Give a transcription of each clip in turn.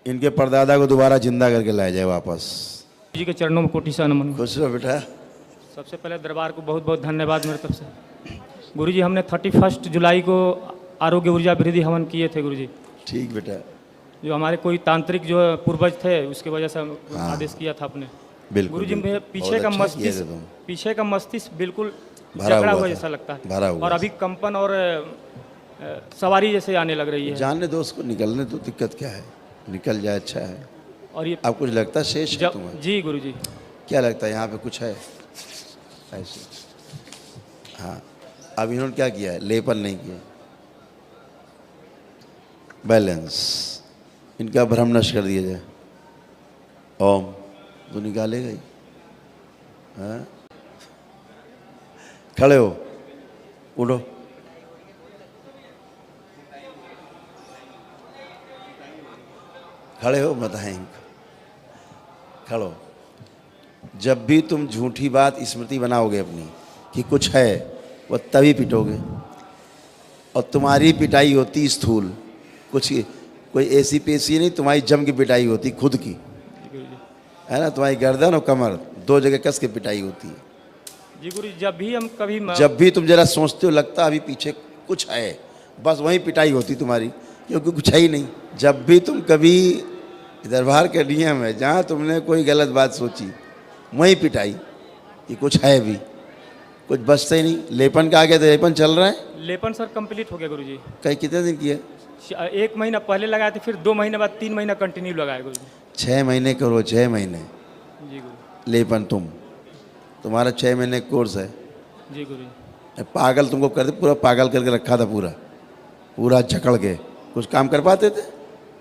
इनके परदादा को दोबारा जिंदा करके लाया जाए वापस। जी के चरणों में कोटि सा नमन। खुश रहो बेटा। सबसे पहले दरबार को बहुत बहुत धन्यवाद मेरे तरफ से। गुरुजी हमने 31 जुलाई को आरोग्य ऊर्जा वृद्धि हवन किए थे गुरुजी। ठीक बेटा। जो हमारे कोई तांत्रिक जो पूर्वज थे उसकी वजह से हाँ। आदेश किया था आपने। बिल्कुल गुरुजी बिल्कुल। में बहुत अच्छा किया था तुम। पीछे का मस्तिष्क बिल्कुल भरा जकड़ा हुआ हुआ था। जैसा लगता है भरा हुआ और अभी कंपन और सवारी जैसे आने लग रही है। जानने दो उसको, निकलने तो दिक्कत क्या है, निकल जाए अच्छा है। और ये अब कुछ लगता है शेष है तुम्हें? जी गुरुजी। क्या लगता है यहाँ पे कुछ है ऐसे? हाँ। अब इन्होंने क्या किया है, लेपन नहीं किया, बैलेंस, इनका भ्रम नष्ट कर दिया जाए। ओम तो निकालेगा ही। हाँ, खड़े हो, उठो। खड़े हो, बताएं इनको। खड़ो। जब भी तुम झूठी बात स्मृति बनाओगे अपनी कि कुछ है, वह तभी पिटोगे। और तुम्हारी पिटाई होती स्थूल, कुछ कोई ऐसी पेशी नहीं, तुम्हारी जम की पिटाई होती खुद की, है ना। तुम्हारी गर्दन और कमर दो जगह कस के पिटाई होती है। जी गुरु, जब भी हम कभी जब भी तुम जरा सोचते हो लगता अभी पीछे कुछ है, बस वहीं पिटाई होती तुम्हारी, क्योंकि कुछ है ही नहीं। जब भी तुम कभी दरबार के नियम है, जहाँ तुमने कोई गलत बात सोची वहीं पिटाई कि कुछ है भी, कुछ बचता ही नहीं। लेपन का आ गया तो लेपन चल रहा है। लेपन सर कंप्लीट हो गया गुरुजी। कहीं कितने दिन किए? 1 महीना पहले लगाए थे, फिर 2 महीने बाद 3 महीना कंटिन्यू लगाए गुरुजी। 6 महीने करो, 6 महीने जी गुरु। लेपन। तुम्हारा 6 महीने कोर्स है। जी गुरुजी। पागल तुमको कर दे, पूरा पागल करके रखा था, पूरा पूरा जकड़ के। कुछ काम कर पाते थे?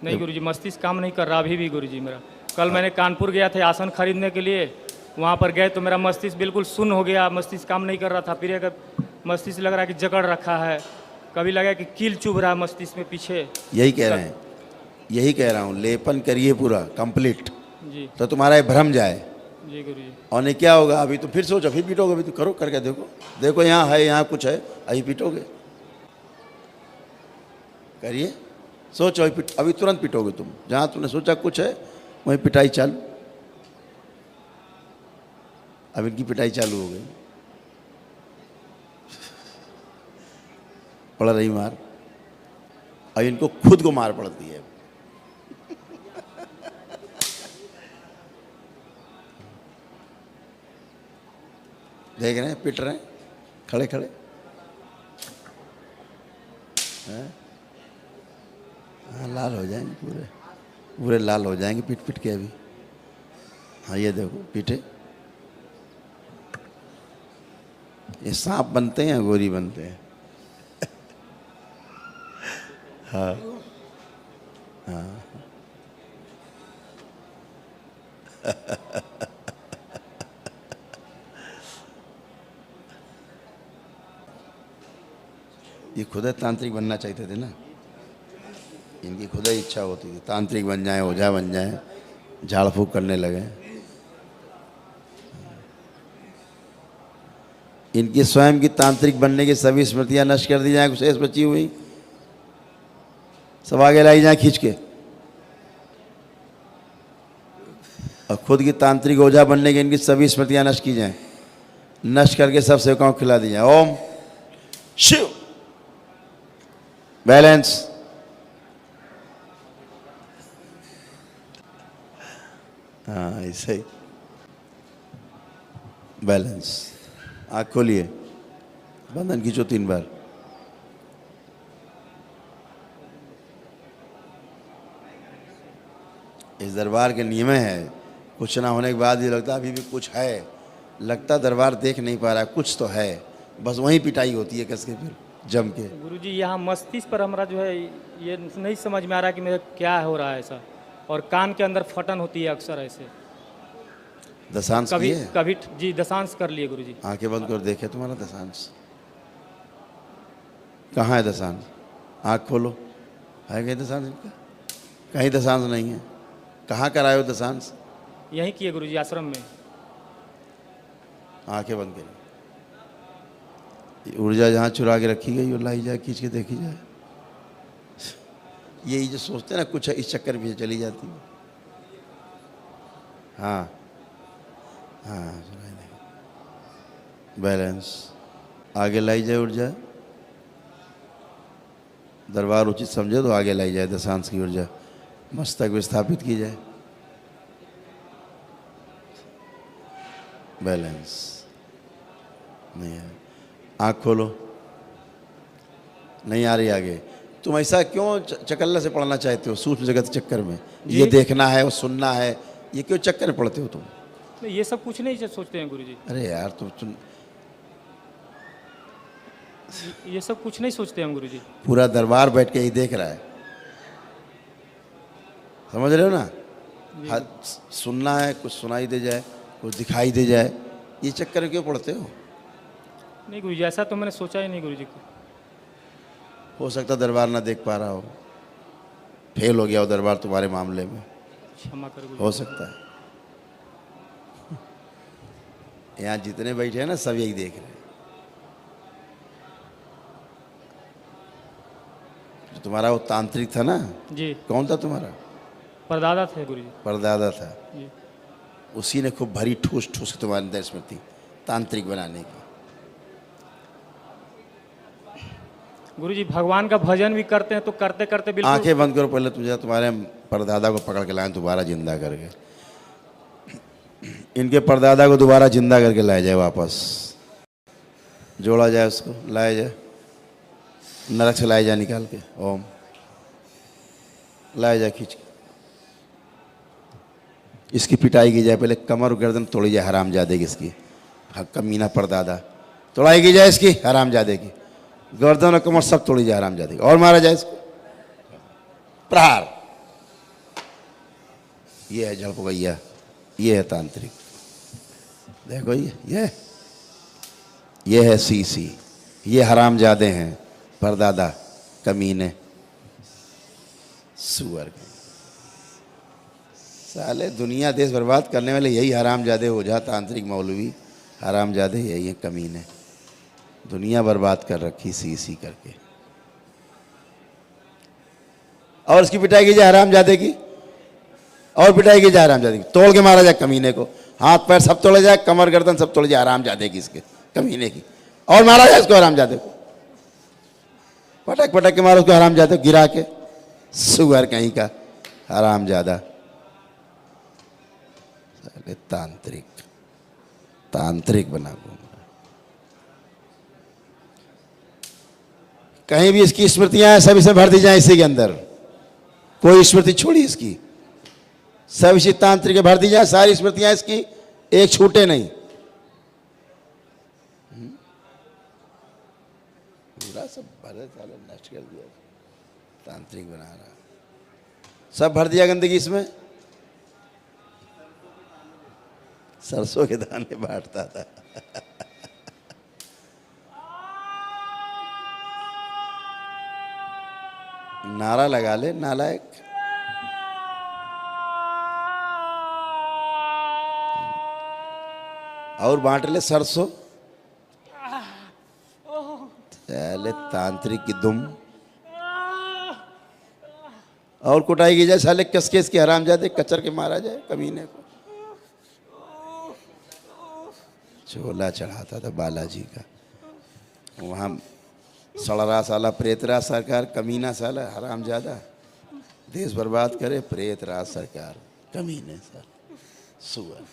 नहीं गुरुजी, मस्तिष्क काम नहीं कर रहा अभी भी गुरुजी मेरा। कल मैंने कानपुर गया था आसन खरीदने के लिए, वहाँ पर गए तो मेरा मस्तिष्क बिल्कुल शून्य हो गया, मस्तिष्क काम नहीं कर रहा था। फिर एक मस्तिष्क लग रहा है कि जकड़ रखा है, कभी लगा कि कील चुभ रहा है मस्तिष्क में पीछे। यही कह रहे हैं, यही कह रहा हूँ, लेपन करिए पूरा कंप्लीट, जी तो तुम्हारा ये भ्रम जाए। जी गुरुजी। और नहीं क्या होगा, अभी तो फिर सोचो, फिर पीटोगे। अभी तो करो, करके देखो, देखो यहाँ है, यहाँ कुछ है, अभी पीटोगे। करिए, सोचो, अभी तुरंत पीटोगे तुम। जहाँ तुमने सोचा कुछ है वहीं पिटाई चालू। अब इनकी पिटाई चालू हो गई, पड़ रही मार। अब इनको खुद को मार पड़ती है। देख रहे हैं, पिट रहे हैं, खड़े खड़े हैं? हाँ, लाल हो जाएंगे, पूरे पूरे लाल हो जाएंगे पिट पिट के अभी। हाँ, ये देखो पीटे। ये सांप बनते हैं, गोरी बनते हैं। हाँ हाँ। ये खुद तांत्रिक बनना चाहते थे ना, इनकी खुद ही इच्छा होती थी तांत्रिक बन जाए, ओझा बन जाए, झाड़ फूक करने लगे। इनकी स्वयं की तांत्रिक बनने की सभी स्मृतियां नष्ट कर दी जाए, शेष बची हुई सब आगे लाई जाए खींच के, और खुद की तांत्रिक ओझा बनने की इनकी सभी स्मृतियां नष्ट की जाएं, नष्ट करके सब सेवकाओं को खिला दी जाए। ओम शिव, बैलेंस। हाँ, ऐसे ही बैलेंस। आँख खोलिए, बंधन खींचो 3 बार। इस दरबार के नियम है, कुछ ना होने के बाद ये लगता अभी भी कुछ है, लगता दरबार देख नहीं पा रहा, कुछ तो है, बस वहीं पिटाई होती है कस के, फिर जम के। गुरुजी यहाँ मस्तिष्क पर हमारा जो है ये नहीं समझ में आ रहा कि मेरा क्या हो रहा है ऐसा, और कान के अंदर फटन होती है अक्सर ऐसे। दशांश कभी किए? कभी जी दशांश कर लिए गुरुजी। आंखें बंद कर देखे तुम्हारा दशांश कहाँ है? दशांश आँख खोलो, है कहीं दशांश इनका? कहीं दशांश नहीं है। कहाँ कराए हो दशांश? यहीं किए गुरुजी, आश्रम में। आंखें बंद करिए। ऊर्जा जहाँ चुरा के रखी गई वो लाई जाए, खींच के देखी जाए। यही जो सोचते हैं ना कुछ है, इस चक्कर में चली जाती है। हाँ हाँ, सुनाई नहीं। बैलेंस आगे लाई जाए, ऊर्जा दरबार उचित समझे तो आगे लाई जाए, दशांश की ऊर्जा मस्तक विस्थापित की जाए। बैलेंस नहीं है। आँख खोलो, नहीं आ रही आगे। तुम ऐसा क्यों चकल्ला से पढ़ना चाहते हो सूक्ष्म जगत के चक्कर में? ये देखना है और सुनना है, ये क्यों चक्कर में पढ़ते हो तुम? नहीं, ये सब कुछ नहीं सोचते हैं गुरुजी। अरे यार तुम ये सब कुछ नहीं सोचते हम गुरुजी। पूरा दरबार बैठ के ही देख रहा है, समझ रहे हो ना? सुनना है, कुछ सुनाई दे जाए, कुछ दिखाई दे जाए, ये चक्कर में क्यों पढ़ते हो? नहीं गुरुजी, ऐसा तो मैंने सोचा ही नहीं गुरुजी। हो सकता दरबार ना देख पा रहा हो, फेल हो गया हो दरबार तुम्हारे मामले में, क्षमा कर गुरुजी। हो सकता है। यहाँ जितने बैठे हैं ना सब यही देख रहे हैं। जो तुम्हारा वो तांत्रिक था ना, जी, कौन था तुम्हारा? परदादा थे गुरुजी। परदादा था, जी। उसी ने खूब भरी ठूस ठूस के तुम्हारे अंदर स्मृति तांत्रिक बनाने की। गुरुजी भगवान का भजन भी करते हैं तो करते करते बिल्कुल। आंखें बंद करो पहले, तुझे तुम्हारे परदादा को पकड़ के लाए दोबारा जिंदा करके। इनके परदादा को दोबारा जिंदा करके लाया जाए, वापस जोड़ा जाए, उसको लाया जाए, नरक से लाया जाए निकाल के, ओम लाया जाए खींच के। इसकी पिटाई की जाए, पहले कमर और गर्दन तोड़ी जाए हरामजादे की, इसकी कमीना परदादा तोड़ाई की जाए, इसकी हरामजादे की गर्दन और कमर सब तोड़ी जाए हरामजादे की, और मारा जाए इसको प्रहार। ये है झड़पगैया, ये है तांत्रिक। देखो ये है सीसी, ये हरामजादे हैं परदादा कमीने सुअर। साले दुनिया देश बर्बाद करने वाले यही हरामजादे हो जा, तांत्रिक मौलवी हरामजादे यही हैं कमीने, दुनिया बर्बाद कर रखी सी करके। और इसकी पिटाई की जाए हरामजादे की, और पिटाई की जाए हरामजादे की, तोड़ के मारा जाए कमीने को, हाथ पैर सब तोड़े जाए, कमर गर्दन सब तोड़े जाए हरामजादे की, इसके कमीने की, और मारा जाए इसको हरामजादे को, पटक पटक के मारो उसको हरामजादे को, गिरा के, सुअर कहीं का हरामजादा। तांत्रिक तांत्रिक बना घूम रहा। कहीं भी इसकी स्मृतियां हैं सब इसे भर दी जाए इसी के अंदर, कोई स्मृति छोड़ी इसकी, सब इसी तांत्रिक के भर दी जाए, सारी स्मृतियां इसकी एक छूटे नहीं। पूरा सब भरे साले नष्ट कर दिया, तांत्रिक बना रहा, सब भर दिया गंदगी इसमें। सरसों के दाने बांटता था। नारा लगा ले नालायक। और बांट ले सरसों, चले तांत्रिक की दुम। और कुटाई की जाए साले कसके, इसकी हरामजादे कचर के मारा जाए कमीने को। चोला चढ़ाता था बालाजी का, वहाँ सड़रा साला प्रेतराज सरकार कमीना साला हरामजादा, देश बर्बाद करे प्रेतराज सरकार कमीने सर सुअर।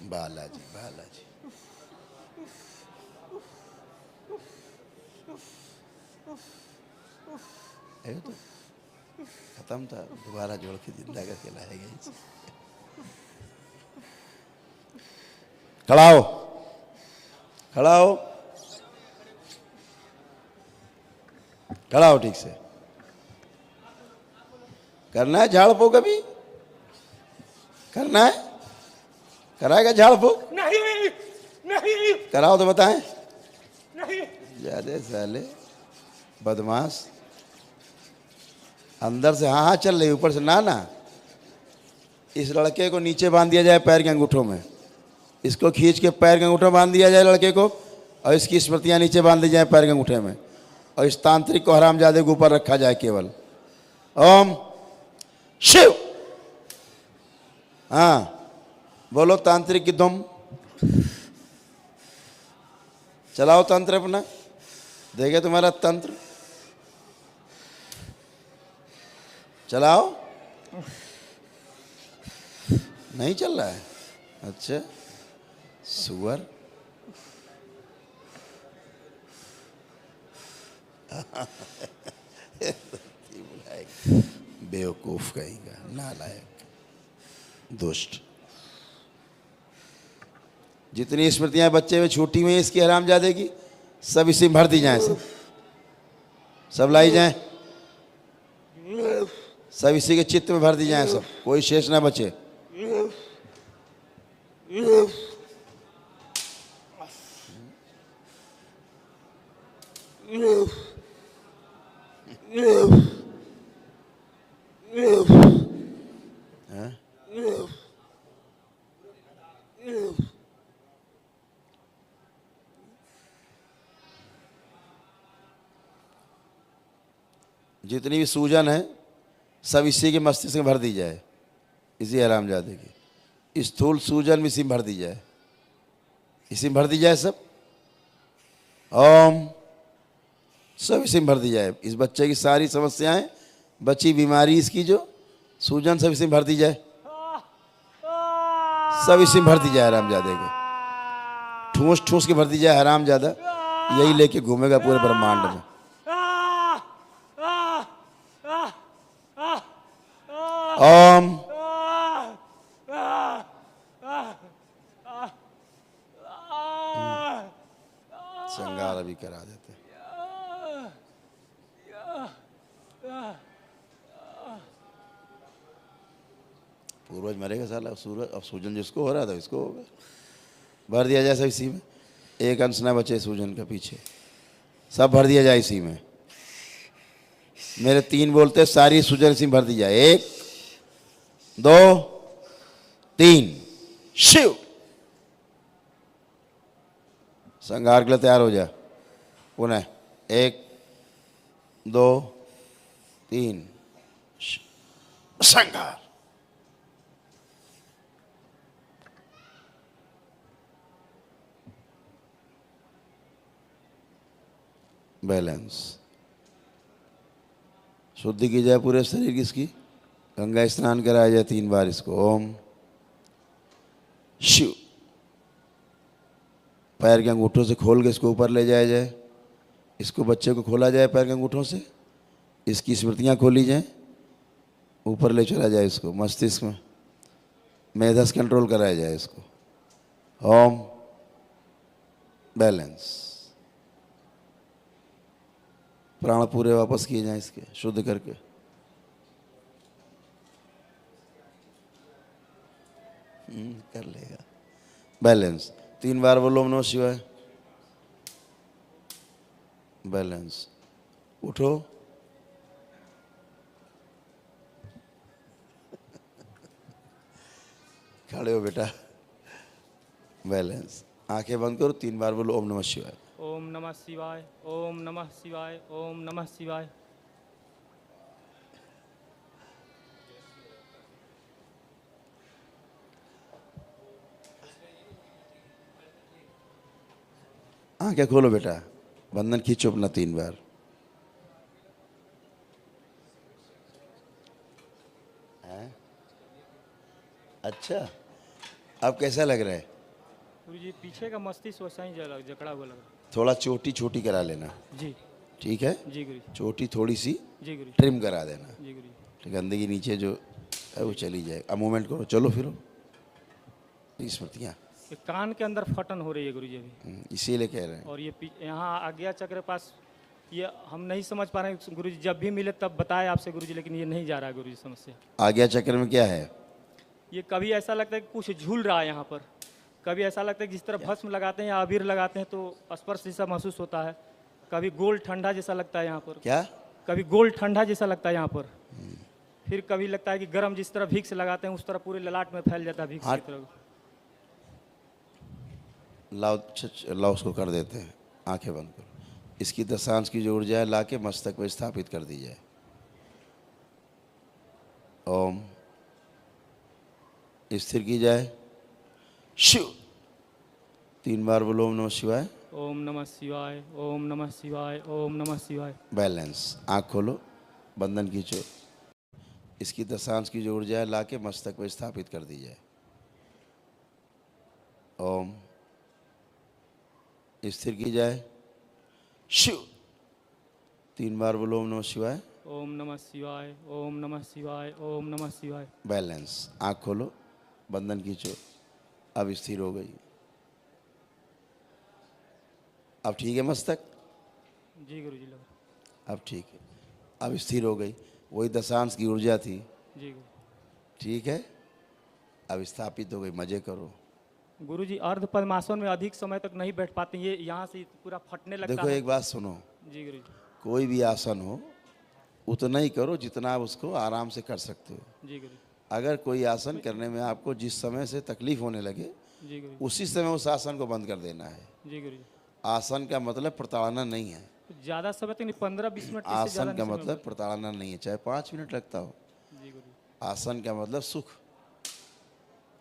बालाजी बालाजी तो खत्म था, दोबारा जोड़ के जिंदा करके लाएगा इसे। खड़ा हो, खड़ा हो, खड़ा हो, ठीक से करना है झाड़ फूक, अभी करना है, कराएगा झाड़ फूक? नहीं नहीं कराओ तो बताएं। नहीं। ज्यादा साले बदमाश, अंदर से हाँ हाँ चल रही, ऊपर से ना ना। इस लड़के को नीचे बांध दिया जाए पैर के अंगूठों में, इसको खींच के पैर के अंगूठे बांध दिया जाए लड़के को, और इसकी स्मृतियाँ नीचे बांध दी जाए पैर के अंगूठे में, और इस तांत्रिक को हरामजादे के ऊपर रखा जाए केवल। ओम शिव। हाँ बोलो तांत्रिक की दुम। चलाओ तंत्र अपना, देखे तुम्हारा तंत्र, चलाओ। नहीं चल रहा है? अच्छा सुअर। बेवकूफ कहेगा, नालायक, दुष्ट। जितनी स्मृतियां बच्चे में छूटी हुई हैं इसकी हरामजादे की, सब इसी में भर दी जाएं, सब लाई जाएं, सब इसी के चित्त में भर दी जाएं, सब, कोई शेष ना बचे। जितनी भी सूजन है सब इसी के मस्तिष्क में भर दी जाए, इसी हरामजादे की। स्थूल सूजन भी इसी में भर दी जाए, इसी में भर दी जाए सब। ओम सब इसी में भर दी जाए। इस बच्चे की सारी समस्याएं, बची बीमारी इसकी जो सूजन, सब इसी में भर दी जाए, सब इसी में भर दी जाए हरामजादे को। ठूस ठूस के भर दी जाए हरामजादा, यही लेके घूमेगा पूरे ब्रह्मांड में। ओम श्रृंगार अभी करा देते। पूर्वज मरेगा साला, सूरज अब सूजन जिसको हो रहा था इसको होगा। भर दिया जाए सब इसी में, एक अंश ना बचे सूजन का पीछे, सब भर दिया जाए इसी में। मेरे 3 बोलते सारी सूजन इसी में भर दी जाए। 1 2 3 शिव। संहार के लिए तैयार हो जा। पुनः 1 2 3 संहार। बैलेंस। शुद्धि की जाए पूरे शरीर की इसकी, गंगा स्नान कराया जाए 3 बार इसको। ओम शिव। पैर के अंगूठों से खोल के इसको ऊपर ले जाया जाए, इसको बच्चे को खोला जाए पैर के अंगूठों से, इसकी स्मृतियां खोली जाए, ऊपर ले चला जाए इसको मस्तिष्क में, मेधस कंट्रोल कराया जाए इसको। ओम बैलेंस। प्राण पूरे वापस किए जाएं इसके, शुद्ध करके। कर लेगा। बैलेंस। 3 बार बोलो ओम नमः शिवाय। बैलेंस। उठो। खड़े हो बेटा। बैलेंस। आंखें बंद करो, 3 बार बोलो ओम नमः शिवाय। ओम नमः शिवाय, ओम नमः शिवाय, ओम नमः शिवाय। आंखें खोलो बेटा, बंधन खींचो अपना 3 बार। अच्छा अब कैसा लग रहा है? गुरुजी पीछे का मस्तिष्क वैसा ही जकड़ा हुआ लग रहा थोड़ा चोटी छोटी करा लेना, है। जी ठीक है? जी गुरुजी। चोटी थोड़ी सी जी गुरुजी। ट्रिम करा देना, जी गुरुजी। गंदगी नीचे जो है वो चली जाए। अब मूवमेंट करो, चलो फिरो। स्मृतियाँ ये कान के अंदर फटन हो रही है गुरुजी अभी, इसीलिए कह रहे हैं। और ये यहाँ आज्ञा चक्र के पास, ये हम नहीं समझ पा रहे हैं गुरुजी। जब भी मिले तब बताए आपसे गुरुजी, लेकिन ये नहीं जा रहा है गुरुजी समस्या। आज्ञा चक्र में क्या है? ये कभी ऐसा लगता है कि कुछ झूल रहा है यहाँ पर, कभी ऐसा लगता है कि जिस तरह भस्म लगाते हैं या अबीर लगाते हैं तो स्पर्श जैसा महसूस होता है, कभी गोल ठंडा जैसा लगता है यहाँ पर। क्या? कभी गोल ठंडा जैसा लगता है यहाँ पर, फिर कभी लगता है कि गर्म, जिस तरह विक्स लगाते हैं उस तरह पूरे ललाट में फैल जाता है विक्स की तरह। लाओ लाओ उसको कर देते हैं, आंखें बंद करो। इसकी दशांश की जो ऊर्जा है ला के मस्तक पर स्थापित कर दी जाए। ओम स्थिर की जाए। शिव 3 बार बोलो ओम नमः शिवाय। ओम नमः शिवाय, ओम नमः शिवाय, ओम नमः शिवाय। बैलेंस। आँख खोलो, बंधन खींचो। इसकी दशांश की जो ऊर्जा है ला के मस्तक पर स्थापित कर दी जाए। ओम स्थिर की जाए। शिव 3 बार बोलो ओम नमः शिवाय। ओम नमः शिवाय, ओम नमः शिवाय, ओम नमः शिवाय। बैलेंस। आँख खोलो, बंधन खींचो। अब स्थिर हो गई। अब ठीक है मस्तक? जी गुरु जी लग। अब ठीक है, अब स्थिर हो गई। वही दशांश की ऊर्जा थी। जी गुरु। ठीक है, अब स्थापित हो गई। मजे करो। गुरु जी अर्ध पद्मासन में अधिक समय तक नहीं बैठ पाते, ये यहाँ से पूरा फटने लगता देखो है। एक बात सुनो, जी गुरु जी। कोई भी आसन हो उतना ही करो जितना आप उसको आराम से कर सकते हो। जी गुरु अगर कोई आसन करने में आपको जिस समय से तकलीफ होने लगे जी। गुरु उसी समय उस आसन को बंद कर देना है। जी गुरु जी। आसन का मतलब प्रताड़ना नहीं है। ज़्यादा समय तक नहीं, 15-20 मिनट इससे आसन ज़्यादा का नहीं समय मतलब प्रताड़ना नहीं है, चाहे 5 मिनट लगता हो। लगता। जी गुरु आसन का मतलब सुख,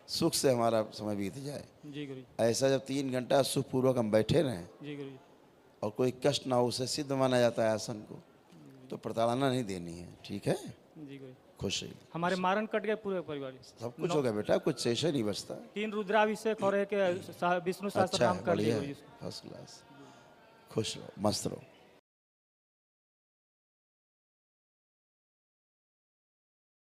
सुख से हमारा समय बीत जाए। जी गुरु जी। ऐसा जब 3 घंटा सुखपूर्वक हम बैठे रहें जी गुरु जी। और कोई कष्ट ना हो, उसे सिद्ध माना जाता है आसन को। तो प्रताड़ना नहीं देनी है। ठीक है, जी गुरु जी। खुश रहिए। हमारे मारन कट गए पूरे परिवार। सब कुछ हो गया बेटा, कुछ शेष नहीं बचता। 3 रुद्राभिषेक और एक विष्णु सहस्त्र अच्छा नाम है, कर लिए बढ़िया गुरु है, जी। First class. खुश रहो, मस्त रहो।